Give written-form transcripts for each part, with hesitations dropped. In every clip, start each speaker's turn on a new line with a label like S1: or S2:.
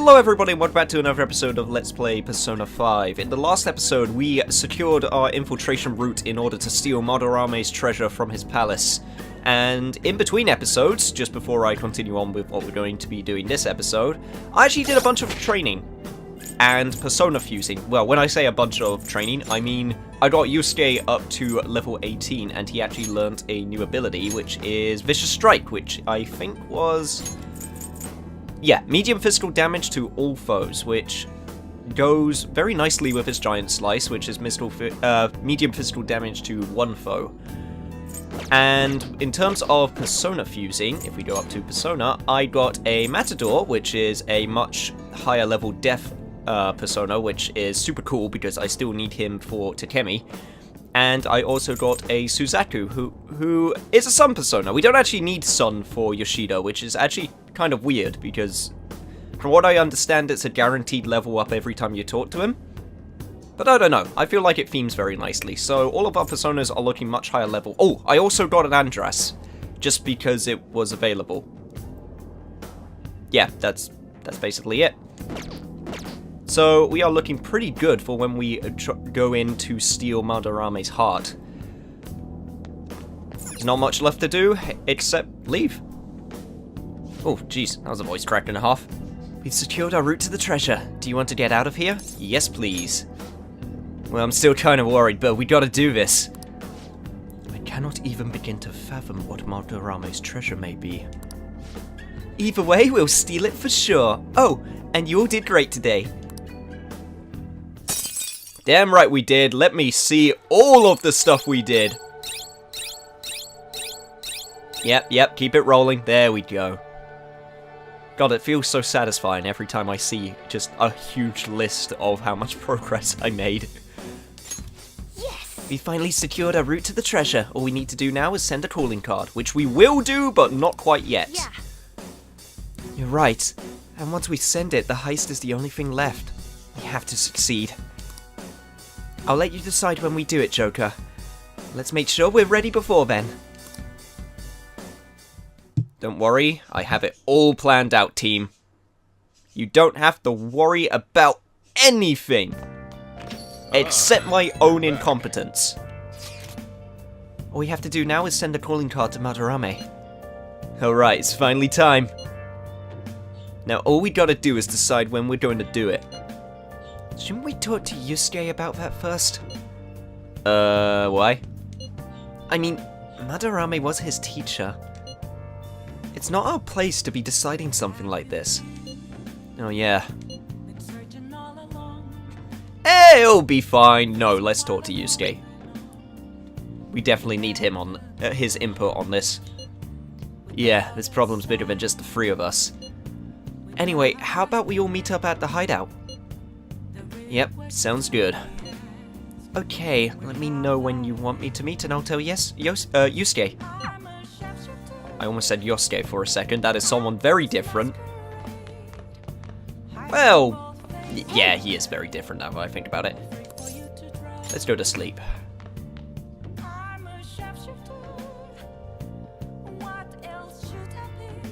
S1: Hello everybody and welcome back to another episode of Let's Play Persona 5. In the last episode, we secured our infiltration route in order to steal Madarame's treasure from his palace. And in between episodes, just before I continue on with what we're going to be doing this episode, I actually did a bunch of training and persona fusing. Well, when I say a bunch of training, I mean I got Yusuke up to level 18 and he actually learnt a new ability, which is Vicious Strike, which I think was... yeah, medium physical damage to all foes, which goes very nicely with his Giant Slice, which is medium physical damage to one foe. And in terms of persona fusing, if we go up to persona, I got a Matador, which is a much higher level death persona, which is super cool because I still need him for Takemi. And I also got a Suzaku, who is a Sun persona. We don't actually need Sun for Yoshida, which is actually kind of weird, because from what I understand, it's a guaranteed level up every time you talk to him. But I don't know, I feel like it themes very nicely. So all of our personas are looking much higher level. Oh, I also got an Andras, just because it was available. Yeah, that's basically it. So we are looking pretty good for when we go in to steal Madarame's heart. There's not much left to do, except leave. Oh, jeez, that was a voice cracked in half. We've secured our route to the treasure. Do you want to get out of here? Yes, please. Well, I'm still kind of worried, but we gotta do this. I cannot even begin to fathom what Madarame's treasure may be. Either way, we'll steal it for sure. Oh, and you all did great today. Damn right we did. Let me see all of the stuff we did. Yep, keep it rolling. There we go. God, it feels so satisfying every time I see just a huge list of how much progress I made. Yes! We finally secured our route to the treasure. All we need to do now is send a calling card, which we will do, but not quite yet. Yeah. You're right. And once we send it, the heist is the only thing left. We have to succeed. I'll let you decide when we do it, Joker. Let's make sure we're ready before then. Don't worry, I have it all planned out, team. You don't have to worry about anything, except my own incompetence. All we have to do now is send a calling card to Madarame. Alright, it's finally time. Now all we gotta do is decide when we're going to do it. Shouldn't we talk to Yusuke about that first? Why? I mean, Madarame was his teacher. It's not our place to be deciding something like this. Oh yeah. Hey, it'll be fine. No, let's talk to Yusuke. We definitely need him on his input on this. Yeah, this problem's bigger than just the three of us. Anyway, how about we all meet up at the hideout? Yep, sounds good. Okay, let me know when you want me to meet and I'll tell Yusuke. I almost said Yosuke for a second, that is someone very different. Well, yeah, he is very different now that I think about it. Let's go to sleep.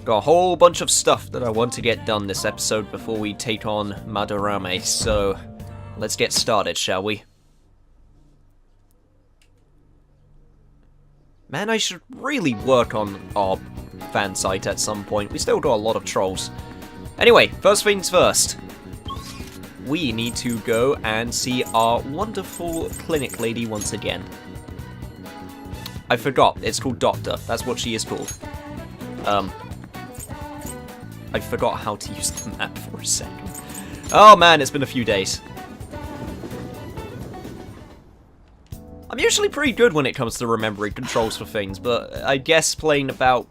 S1: Got a whole bunch of stuff that I want to get done this episode before we take on Madarame, so let's get started, shall we? Man, I should really work on our fan site at some point. We still got a lot of trolls. Anyway, first things first. We need to go and see our wonderful clinic lady once again. I forgot, it's called Doctor. That's what she is called. I forgot how to use the map for a second. Oh man, it's been a few days. I'm usually pretty good when it comes to remembering controls for things, but I guess playing about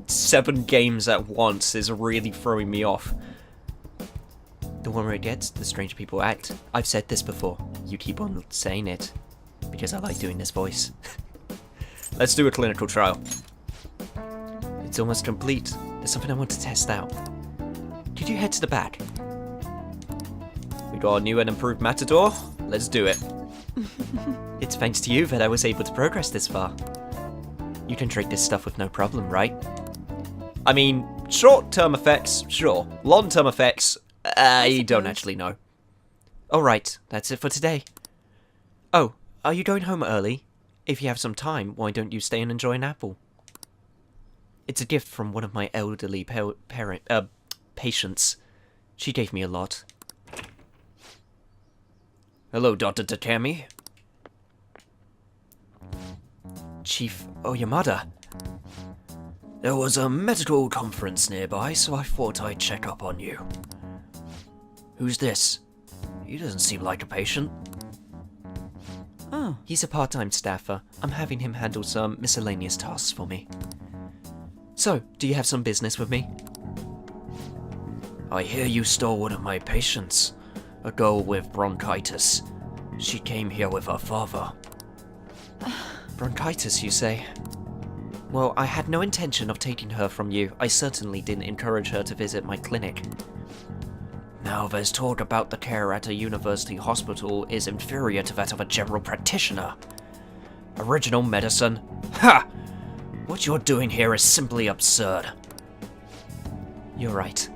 S1: 7 games at once is really throwing me off. The warmer it gets, the stranger people act. I've said this before. You keep on saying it, because I like doing this voice. Let's do a clinical trial. It's almost complete. There's something I want to test out. Could you head to the back? We got a new and improved Matador. Let's do it. It's thanks to you that I was able to progress this far. You can drink this stuff with no problem, right? I mean, short-term effects, sure. Long-term effects, I don't actually know. Alright, that's it for today. Oh, are you going home early? If you have some time, why don't you stay and enjoy an apple? It's a gift from one of my elderly patients. She gave me a lot. Hello, Dr. Takami. Chief Oyamada. There was a medical conference nearby, so I thought I'd check up on you. Who's this? He doesn't seem like a patient. Oh, he's a part-time staffer. I'm having him handle some miscellaneous tasks for me. So, do you have some business with me? I hear you stole one of my patients. A girl with bronchitis. She came here with her father. Bronchitis, you say? Well, I had no intention of taking her from you. I certainly didn't encourage her to visit my clinic. Now there's talk about the care at a university hospital is inferior to that of a general practitioner. Original medicine? Ha! What you're doing here is simply absurd. You're right.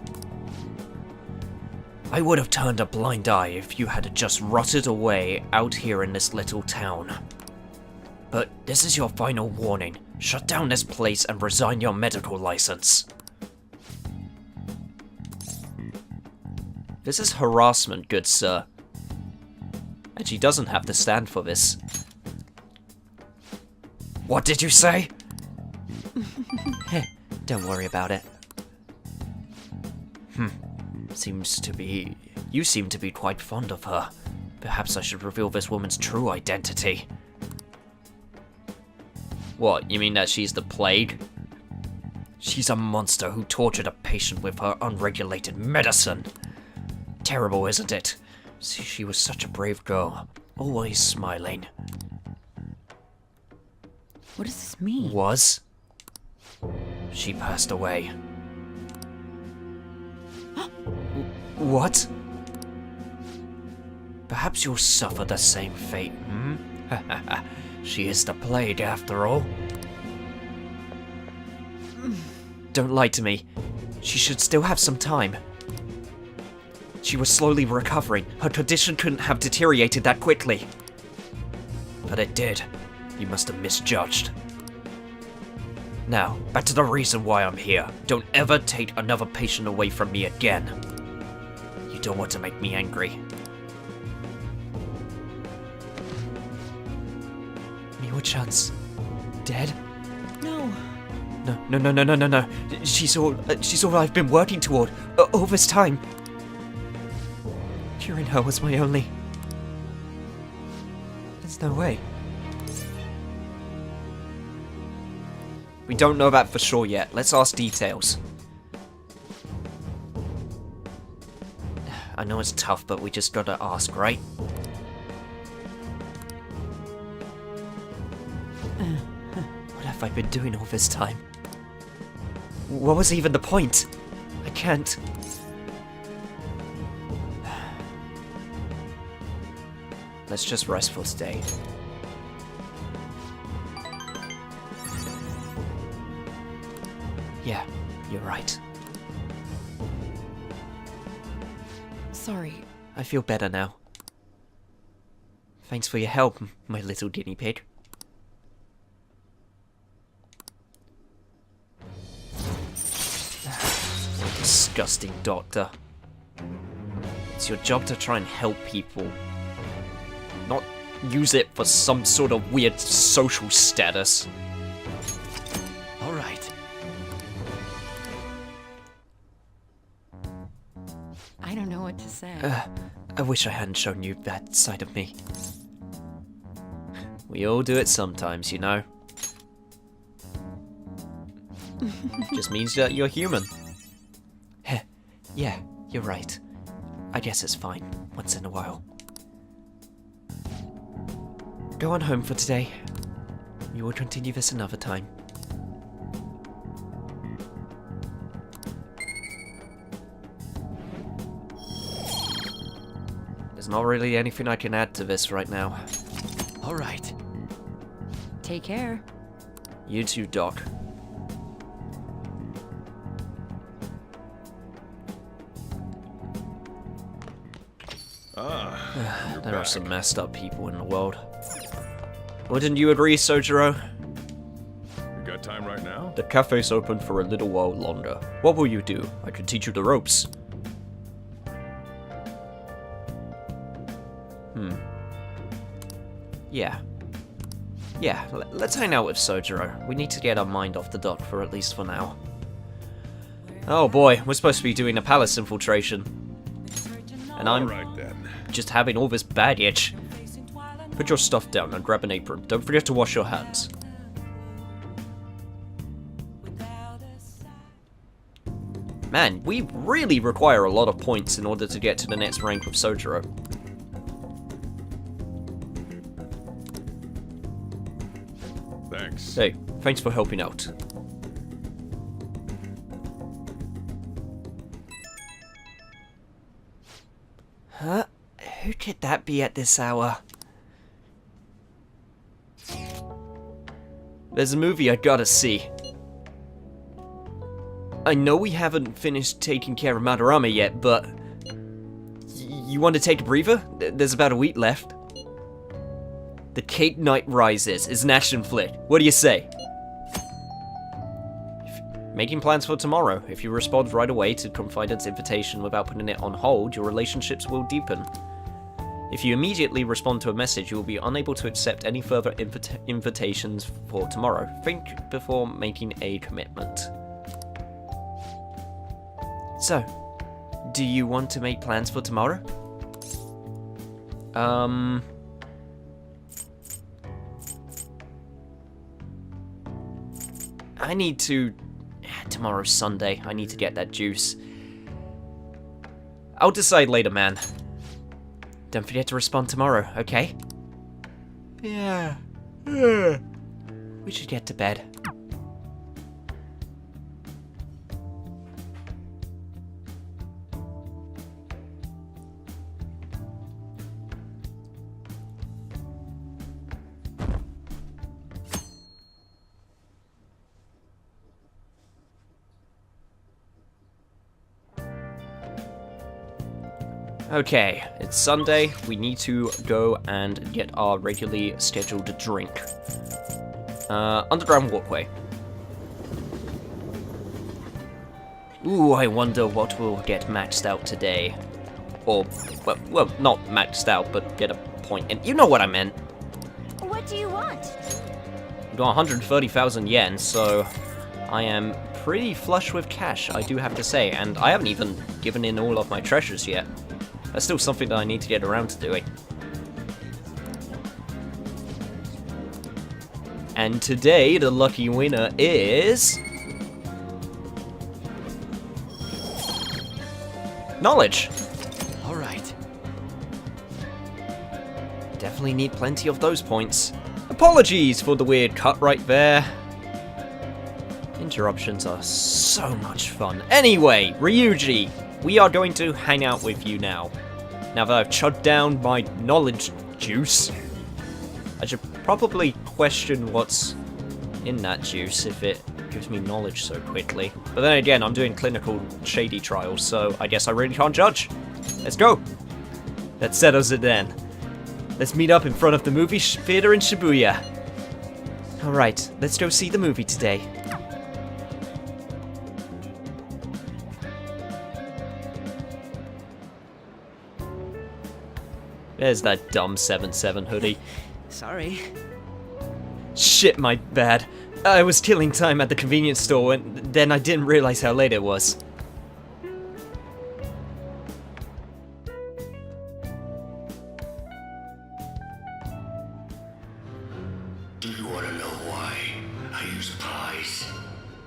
S1: I would have turned a blind eye if you had just rotted away out here in this little town. But this is your final warning. Shut down this place and resign your medical license. This is harassment, good sir. And she doesn't have to stand for this. What did you say? Heh, don't worry about it. You seem to be quite fond of her. Perhaps I should reveal this woman's true identity. What, you mean that she's the plague? She's a monster who tortured a patient with her unregulated medicine. Terrible, isn't it? See, she was such a brave girl, always smiling.
S2: What does this mean?
S1: Was? She passed away. What? Perhaps you'll suffer the same fate, hmm? She is the plague, after all. Don't lie to me. She should still have some time. She was slowly recovering. Her condition couldn't have deteriorated that quickly. But it did. You must have misjudged. Now, back to the reason why I'm here. Don't ever take another patient away from me again. You don't want to make me angry. Miwa-chan's dead?
S2: No.
S1: No. She's all I've been working toward all this time. Curing her was my only... There's no way. We don't know that for sure yet. Let's ask details. I know it's tough, but we just gotta ask, right? What have I been doing all this time? What was even the point? I can't... Let's just rest for today. Yeah, you're right.
S2: Sorry.
S1: I feel better now. Thanks for your help, my little guinea pig. Disgusting doctor. It's your job to try and help people. Not use it for some sort of weird social status. Alright.
S2: I don't know what to say.
S1: I wish I hadn't shown you that side of me. We all do it sometimes, you know. Just means that you're human. Heh, yeah, you're right. I guess it's fine, once in a while. Go on home for today. We will continue this another time. There's not really anything I can add to this right now. Alright.
S2: Take care.
S1: You too, Doc. There are some messed up people in the world. Wouldn't you agree, Sojiro?
S3: You got time right now?
S1: The cafe's open for a little while longer. What will you do? I can teach you the ropes. Yeah, let's hang out with Sojiro. We need to get our mind off the dock for at least for now. Oh boy, we're supposed to be doing a palace infiltration. And I'm
S3: Alright then.
S1: just having all this baggage. Put your stuff down and grab an apron. Don't forget to wash your hands. Man, we really require a lot of points in order to get to the next rank with Sojiro.
S3: Thanks.
S1: Hey, thanks for helping out. Huh? Who could that be at this hour? There's a movie I gotta see. I know we haven't finished taking care of Madarame yet, but... You want to take a breather? There's about a week left. The Cape Knight Rises is an action flick. What do you say? Making plans for tomorrow. If you respond right away to Confidant's invitation without putting it on hold, your relationships will deepen. If you immediately respond to a message, you will be unable to accept any further invitations for tomorrow. Think before making a commitment. So, do you want to make plans for tomorrow? I need to... Tomorrow's Sunday. I need to get that juice. I'll decide later, man. Don't forget to respond tomorrow, okay? Yeah. We should get to bed. Okay, it's Sunday. We need to go and get our regularly scheduled drink. Underground walkway. Ooh, I wonder what will get maxed out today. Or, well, not maxed out, but get a point in. You know what I meant.
S4: What do you want?
S1: Got 130,000 yen, so I am pretty flush with cash, I do have to say, and I haven't even given in all of my treasures yet. That's still something that I need to get around to doing. And today, the lucky winner is... Knowledge! Alright. Definitely need plenty of those points. Apologies for the weird cut right there. Interruptions are so much fun. Anyway, Ryuji, we are going to hang out with you now. Now that I've chugged down my knowledge juice, I should probably question what's in that juice if it gives me knowledge so quickly. But then again, I'm doing clinical shady trials, so I guess I really can't judge. Let's go. That settles it then. Let's meet up in front of the movie theater in Shibuya. Alright, let's go see the movie today. There's that dumb 7-7 hoodie.
S5: Sorry.
S1: Shit, my bad. I was killing time at the convenience store and then I didn't realize how late it was.
S6: Do you want to know why I use pies?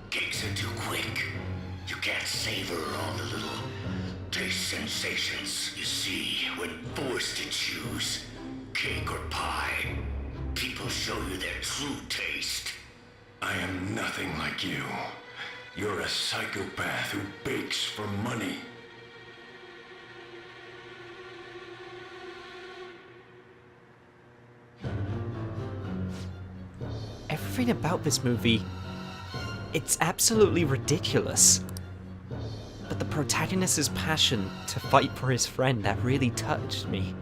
S6: Cakes are too quick. You can't savor all the little taste sensations. You see, when forced to choose cake or pie, people show you their true taste. I am nothing like you. You're a psychopath who bakes for money.
S1: Everything about this movie, it's absolutely ridiculous. But the protagonist's passion to fight for his friend, that really touched me.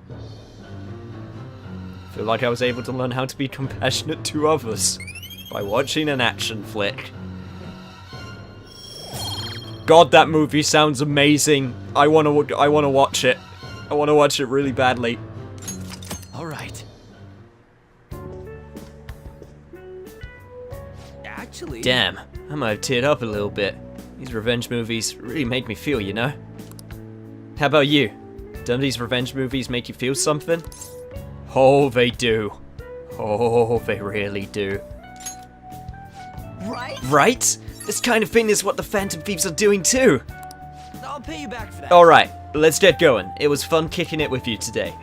S1: I feel like I was able to learn how to be compassionate to others by watching an action flick. God, that movie sounds amazing. I wanna watch it. I wanna watch it really badly.
S5: All right. Actually...
S1: Damn, I might have teared up a little bit. These revenge movies really make me feel, you know? How about you? Don't these revenge movies make you feel something? Oh, they do. Oh, they really do.
S5: Right?
S1: Right? This kind of thing is what the Phantom Thieves are doing too.
S5: I'll pay you back for that.
S1: Alright, let's get going. It was fun kicking it with you today.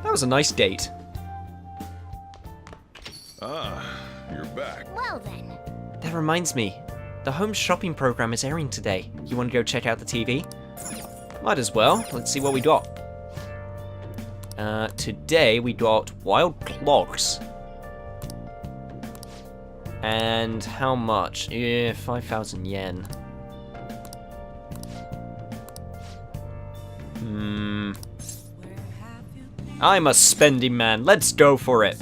S1: That was a nice date.
S3: Ah, you're back.
S4: Well then.
S1: That reminds me, the home shopping program is airing today. You want to go check out the TV? Might as well. Let's see what we got. Today we got Wild Clogs. And how much? Yeah, 5,000 yen. I'm a spending man. Let's go for it.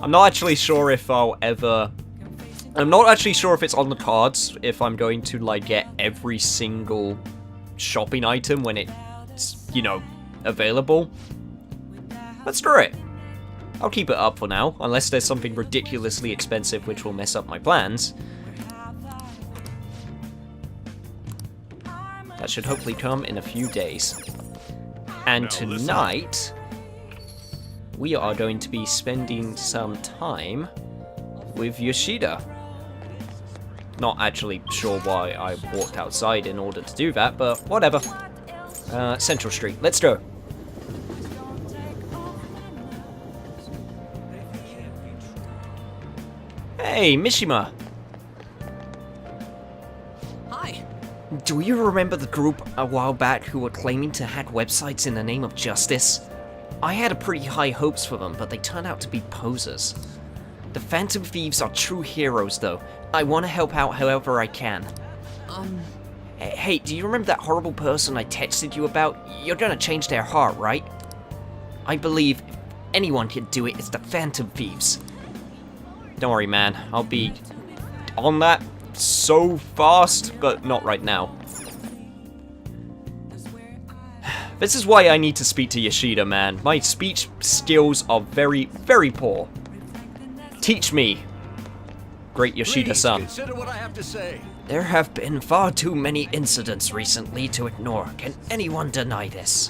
S1: I'm not actually sure if I'll ever... I'm not actually sure if it's on the cards, if I'm going to, like, get every single shopping item when it's, you know, available. But screw it. I'll keep it up for now, unless there's something ridiculously expensive which will mess up my plans. That should hopefully come in a few days. And tonight, we are going to be spending some time with Yoshida. Not actually sure why I walked outside in order to do that, but whatever. Central Street, let's go. Hey, Mishima!
S5: Hi.
S1: Do you remember the group a while back who were claiming to hack websites in the name of justice? I had pretty high hopes for them, but they turned out to be posers. The Phantom Thieves are true heroes, though. I want to help out however I can. Hey, do you remember that horrible person I texted you about? You're gonna change their heart, right? I believe if anyone can do it, it's the Phantom Thieves. Don't worry, man. I'll be on that so fast, but not right now. This is why I need to speak to Yoshida, man. My speech skills are very, very poor. Teach me, great Yoshida-san.
S5: Consider what I have to say.
S1: There have been far too many incidents recently to ignore. Can anyone deny this?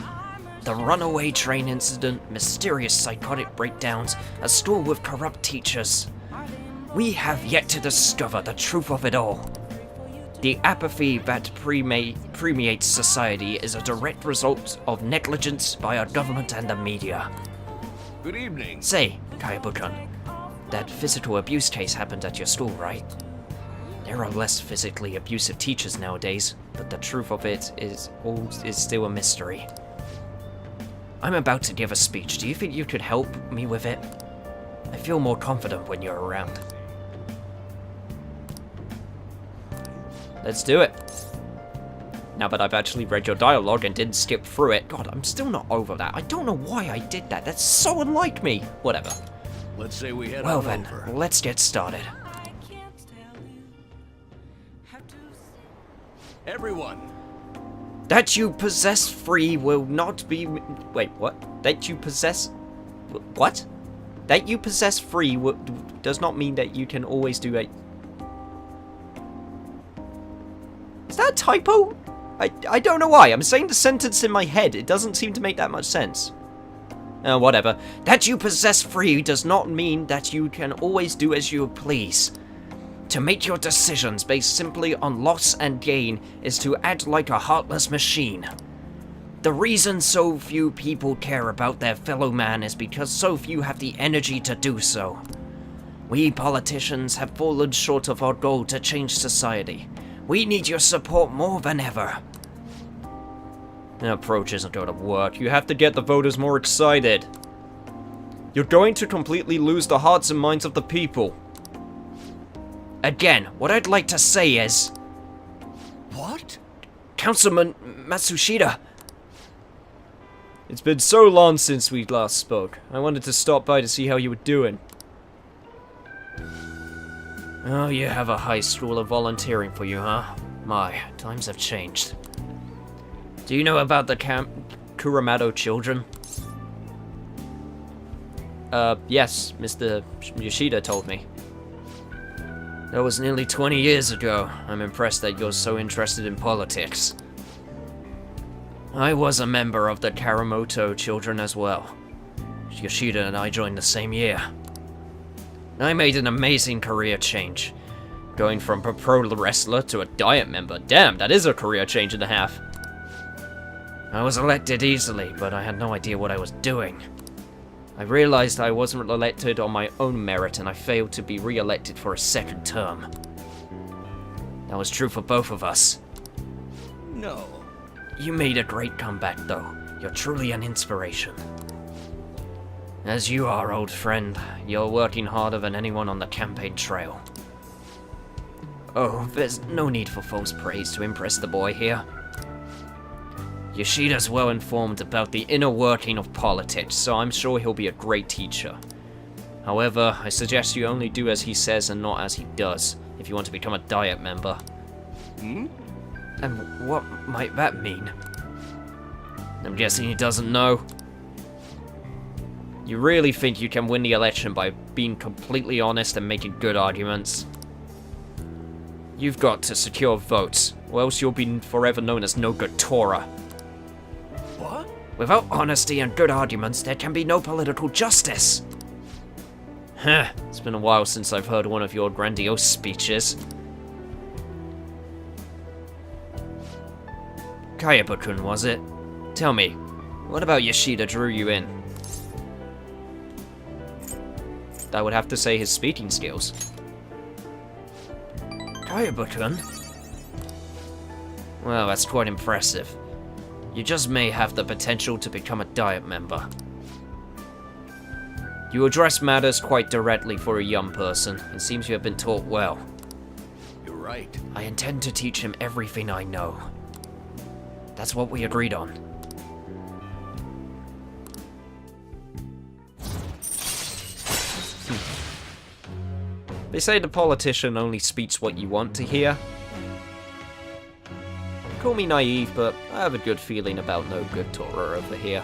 S1: The runaway train incident, mysterious psychotic breakdowns, a school with corrupt teachers. We have yet to discover the truth of it all. The apathy that permeates society is a direct result of negligence by our government and the media.
S5: Good evening.
S1: Say, Kayabu-kun, that physical abuse case happened at your school, right? There are less physically abusive teachers nowadays, but the truth of it is still a mystery. I'm about to give a speech. Do you think you could help me with it? I feel more confident when you're around. Let's do it. Now that I've actually read your dialogue and didn't skip through it, God, I'm still not over that. I don't know why I did that. That's so unlike me. Whatever.
S5: Let's say we head
S1: Well
S5: on
S1: then,
S5: over.
S1: let's get started.
S5: Everyone,
S1: That you possess free will not be... Wait, what? That you possess... What? That you possess free does not mean that you can always do a... Is that a typo? I don't know why. I'm saying the sentence in my head. It doesn't seem to make that much sense. Whatever. That you possess free does not mean that you can always do as you please. To make your decisions based simply on loss and gain is to act like a heartless machine. The reason so few people care about their fellow man is because so few have the energy to do so. We politicians have fallen short of our goal to change society. We need your support more than ever. The approach isn't going to work. You have to get the voters more excited. You're going to completely lose the hearts and minds of the people. Again, what I'd like to say is...
S5: What?
S1: Councilman Matsushita. It's been so long since we last spoke. I wanted to stop by to see how you were doing. Oh, you have a high schooler volunteering for you, huh? My, times have changed. Do you know about the Kuramado children? Yes, Mr. Yoshida told me. That was nearly 20 years ago. I'm impressed that you're so interested in politics. I was a member of the Karamoto children as well. Yoshida and I joined the same year. I made an amazing career change. Going from a pro wrestler to a diet member. Damn, that is a career change and a half. I was elected easily, but I had no idea what I was doing. I realized I wasn't elected on my own merit, and I failed to be re-elected for a second term. That was true for both of us.
S5: No.
S1: You made a great comeback, though. You're truly an inspiration. As you are, old friend, you're working harder than anyone on the campaign trail. Oh, there's no need for false praise to impress the boy here. Yoshida's well informed about the inner working of politics, so I'm sure he'll be a great teacher. However, I suggest you only do as he says and not as he does, if you want to become a diet member.
S5: Hmm?
S1: And what might that mean? I'm guessing he doesn't know. You really think you can win the election by being completely honest and making good arguments? You've got to secure votes, or else you'll be forever known as no good Torah.
S5: What?
S1: Without honesty and good arguments, there can be no political justice. Huh, it's been a while since I've heard one of your grandiose speeches. Kayaba-kun, was it? Tell me, what about Yoshida drew you in? I would have to say his speaking skills. Kayaba-kun? Well, that's quite impressive. You just may have the potential to become a diet member. You address matters quite directly for a young person. It seems you have been taught well.
S5: You're right.
S1: I intend to teach him everything I know. That's what we agreed on. They say the politician only speaks what you want to hear. Call me naive, but I have a good feeling about no good Torah over here.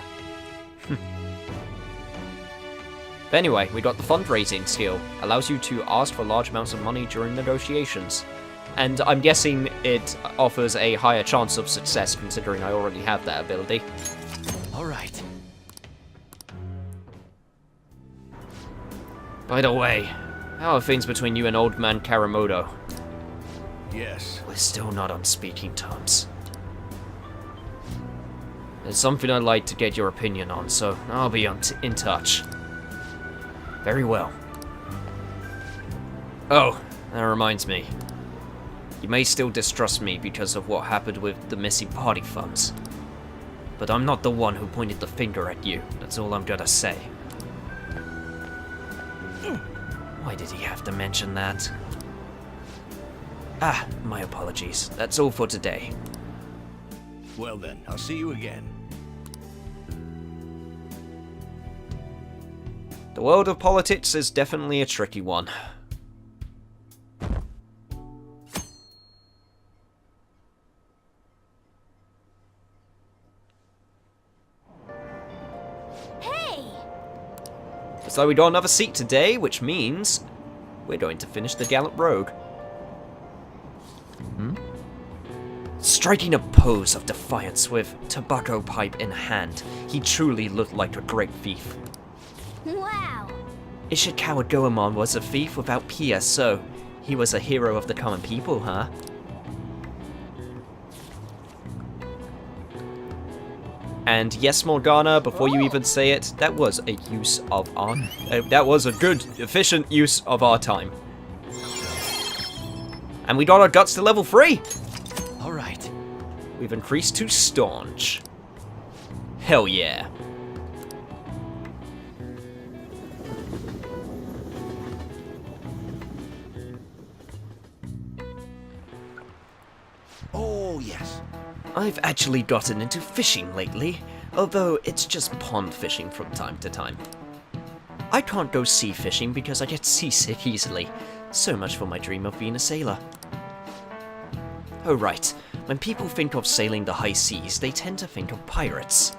S1: But anyway, we got the fundraising skill. Allows you to ask for large amounts of money during negotiations. And I'm guessing it offers a higher chance of success, considering I already have that ability.
S5: All right.
S1: By the way, how are things between you and Old Man Karamoto?
S5: Yes.
S1: We're still not on speaking terms. There's something I'd like to get your opinion on, so I'll be in touch. Very well. Oh, that reminds me. You may still distrust me because of what happened with the missing party funds. But I'm not the one who pointed the finger at you, that's all I'm gonna say. Why did he have to mention that? Ah, my apologies. That's all for today.
S5: Well then, I'll see you again.
S1: The world of politics is definitely a tricky one.
S4: Hey!
S1: So we got another seat today, which means we're going to finish the Gallant Rogue. Striking a pose of defiance with tobacco pipe in hand, he truly looked like a great thief.
S4: Wow!
S1: Ishikawa Goemon was a thief without peer, so he was a hero of the common people, huh? And yes, Morgana, before you even say it, that was a use of our... that was a good, efficient use of our time. And we got our guts to level 3!
S5: All right.
S1: We've increased to staunch. Hell yeah.
S5: Oh, yes.
S1: I've actually gotten into fishing lately, although it's just pond fishing from time to time. I can't go sea fishing because I get seasick easily. So much for my dream of being a sailor. Oh right, when people think of sailing the high seas, they tend to think of pirates.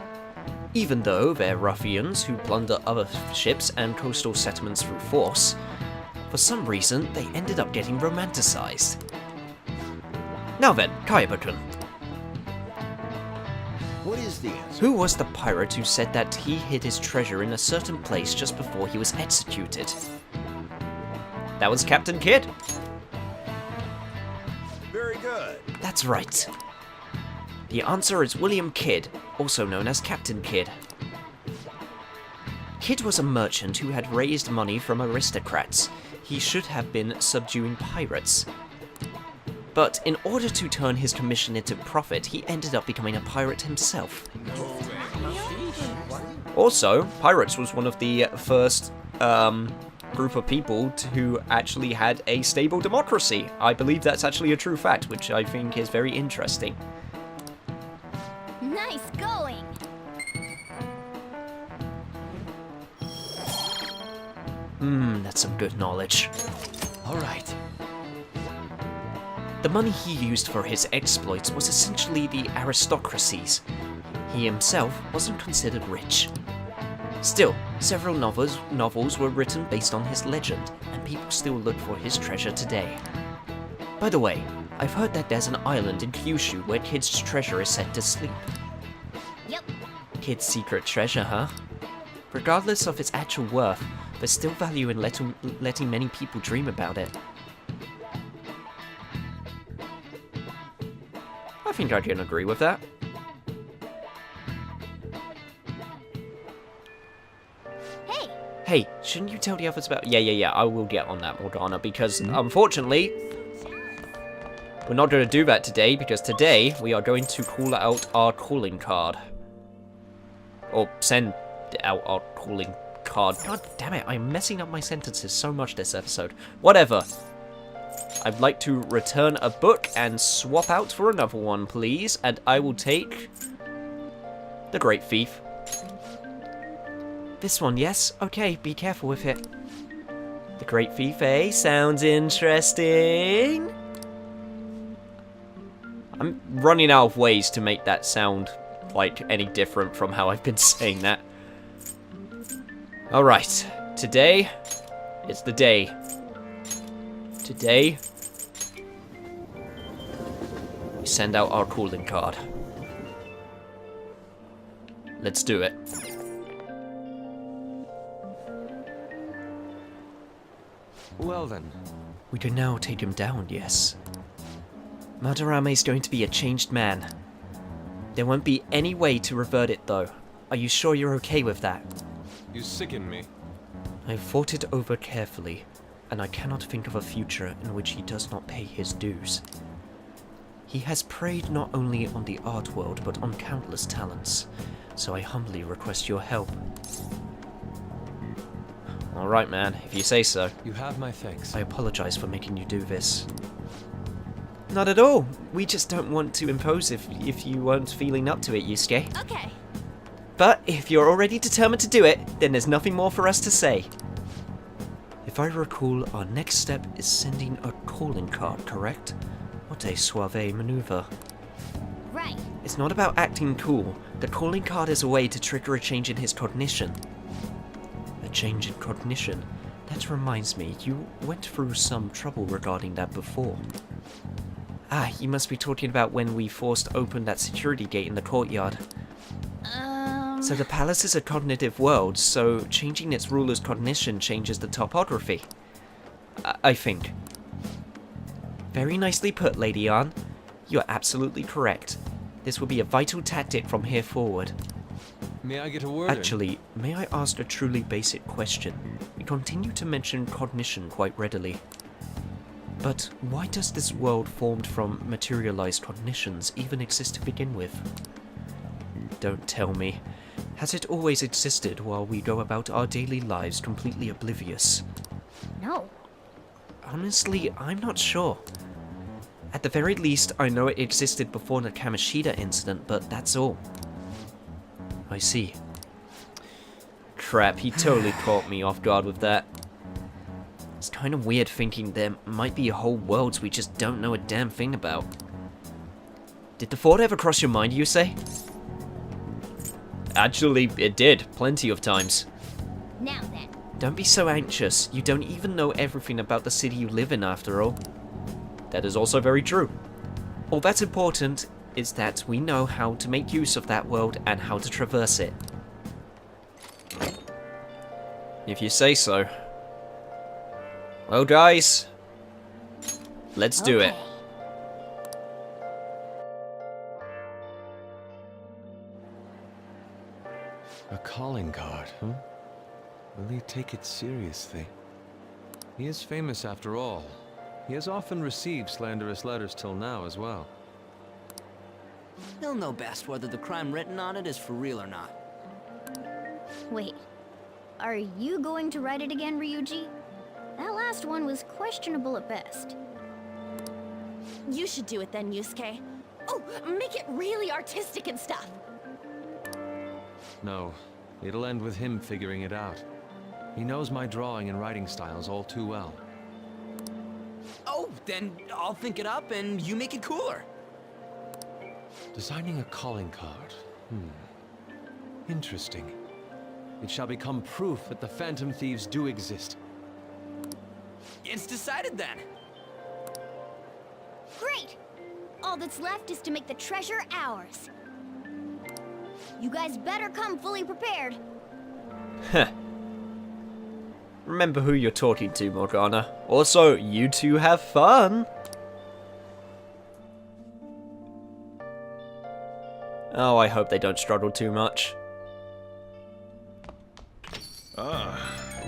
S1: Even though they're ruffians who plunder other ships and coastal settlements through force, for some reason they ended up getting romanticized. Now then, Kaiba-kun,
S5: What is the answer?
S1: who was the pirate who said that he hid his treasure in a certain place just before he was executed? That was Captain Kidd.
S5: Very good.
S1: That's right. The answer is William Kidd, also known as Captain Kidd. Kidd was a merchant who had raised money from aristocrats. He should have been subduing pirates. But in order to turn his commission into profit, he ended up becoming a pirate himself. Also, pirates was one of the first group of people who actually had a stable democracy. I believe that's actually a true fact, which I think is very interesting.
S4: Nice going.
S1: That's some good knowledge.
S5: All right.
S1: The money he used for his exploits was essentially the aristocracy's. He himself wasn't considered rich. Still, several novels were written based on his legend, and people still look for his treasure today. By the way, I've heard that there's an island in Kyushu where Kidd's treasure is set to sleep.
S4: Yep.
S1: Kidd's secret treasure, huh? Regardless of its actual worth, there's still value in letting many people dream about it. I think I can agree with that.
S4: Hey,
S1: Hey, shouldn't you tell the others about... Yeah, I will get on that, Morgana, because unfortunately, we're not going to do that today, because today we are going to call out our calling card. Or send out our calling card. God damn it, I'm messing up my sentences so much this episode. Whatever. I'd like to return a book and swap out for another one, please, and I will take The Great Thief. This one, yes? Okay, be careful with it. The Great Thief, eh? Sounds interesting. I'm running out of ways to make that sound, like, any different from how I've been saying that. Alright, today is the day. Today, we send out our calling card. Let's do it.
S7: Well then.
S1: We can now take him down, yes. Madarame's going to be a changed man. There won't be any way to revert it, though. Are you sure you're okay with that?
S7: You sicken me.
S1: I've thought it over carefully, and I cannot think of a future in which he does not pay his dues. He has preyed not only on the art world, but on countless talents, so I humbly request your help. Alright, man, if you say so.
S7: You have my thanks.
S1: I apologize for making you do this. Not at all. We just don't want to impose if you weren't feeling up to it, Yusuke.
S4: okay.
S1: But if you're already determined to do it, then there's nothing more for us to say. If I recall, our next step is sending a calling card, correct? What a suave maneuver.
S4: Right.
S1: It's not about acting cool. The calling card is a way to trigger a change in his cognition. A change in cognition? That reminds me, you went through some trouble regarding that before. Ah, you must be talking about when we forced open that security gate in the courtyard. So the palace is a cognitive world, so changing its ruler's cognition changes the topography. I think. Very nicely put, Lady Ann. You're absolutely correct. This will be a vital tactic from here forward.
S7: May I get a word in?
S1: Actually, may I ask a truly basic question? You continue to mention cognition quite readily. But why does this world formed from materialized cognitions even exist to begin with? Don't tell me. Has it always existed while we go about our daily lives completely oblivious?
S4: No.
S1: Honestly, I'm not sure. At the very least, I know it existed before the Kamishita incident, but that's all. I see. Crap, he totally caught me off guard with that. It's kind of weird thinking there might be whole worlds we just don't know a damn thing about. Did the thought ever cross your mind, you say? Actually, it did, plenty of times.
S4: Now then.
S1: Don't be so anxious. You don't even know everything about the city you live in, after all. That is also very true. All that's important is that we know how to make use of that world and how to traverse it. If you say so. Well, guys, let's do it.
S7: A calling card, huh? Will he take it seriously? He is famous after all. He has often received slanderous letters till now as well.
S8: He'll know best whether the crime written on it is for real or not.
S4: Wait. Are you going to write it again, Ryuji? That last one was questionable at best.
S9: You should do it then, Yusuke. Oh, make it really artistic and stuff.
S7: No, it'll end with him figuring it out. He knows my drawing and writing styles all too well.
S8: Oh, then I'll think it up and you make it cooler.
S7: Designing a calling card. Interesting. It shall become proof that the Phantom Thieves do exist.
S8: It's decided then.
S4: Great! All that's left is to make the treasure ours. You guys better come fully prepared.
S1: Heh. Remember who you're talking to, Morgana. Also, you two have fun! Oh, I hope they don't struggle too much.
S3: Ah,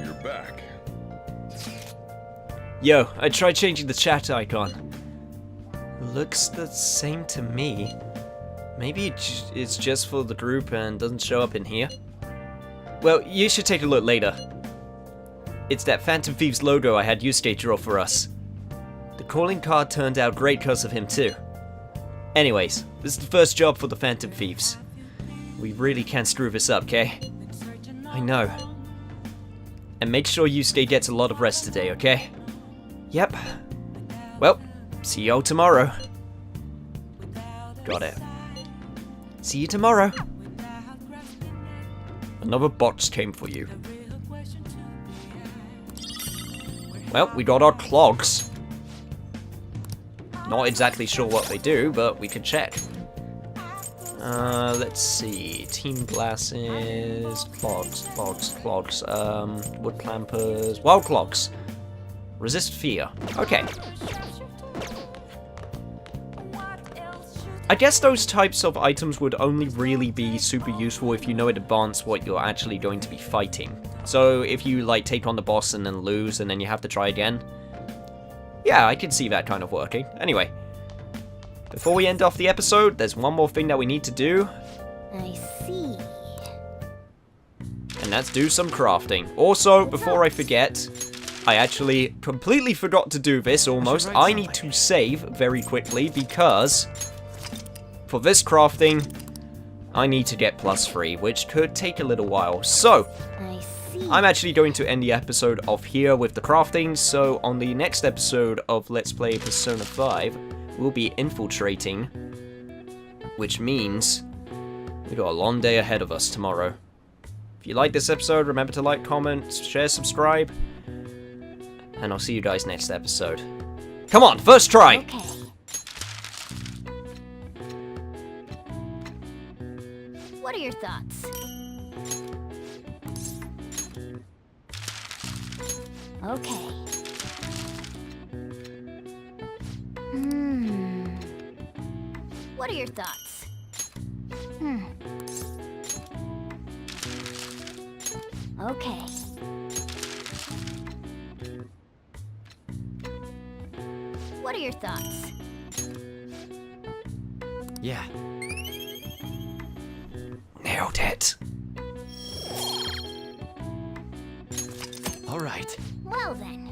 S3: you're back.
S1: Yo, I tried changing the chat icon. Looks the same to me. Maybe it's just for the group and doesn't show up in here. Well, you should take a look later. It's that Phantom Thieves logo I had Yusuke draw for us. The calling card turned out great because of him too. Anyways, this is the first job for the Phantom Thieves. We really can't screw this up, okay? I know. And make sure Yusuke gets a lot of rest today, okay? Yep. Well, see y'all tomorrow. Got it. See you tomorrow. Another box came for you. Well, we got our clogs. Not exactly sure what they do, but we can check. Let's see. Team glasses, clogs. Wood clampers, wild clogs. Resist fear. Okay. I guess those types of items would only really be super useful if you know in advance what you're actually going to be fighting. So if you like take on the boss and then lose and then you have to try again. Yeah, I can see that kind of working. Anyway, before we end off the episode, there's one more thing that we need to do.
S4: I see.
S1: And that's do some crafting. Also, before I forget, I actually completely forgot to do this almost. I need to save very quickly because for this crafting, I need to get +3, which could take a little while. So,
S4: I see.
S1: I'm actually going to end the episode off here with the crafting, so on the next episode of Let's Play Persona 5, we'll be infiltrating, which means we got a long day ahead of us tomorrow. If you like this episode, remember to like, comment, share, subscribe, and I'll see you guys next episode. Come on, first try!
S4: Okay. What are your thoughts? Okay. What are your thoughts? Okay. What are your thoughts?
S7: Yeah.
S1: Nailed it.
S7: All right.
S4: Well then.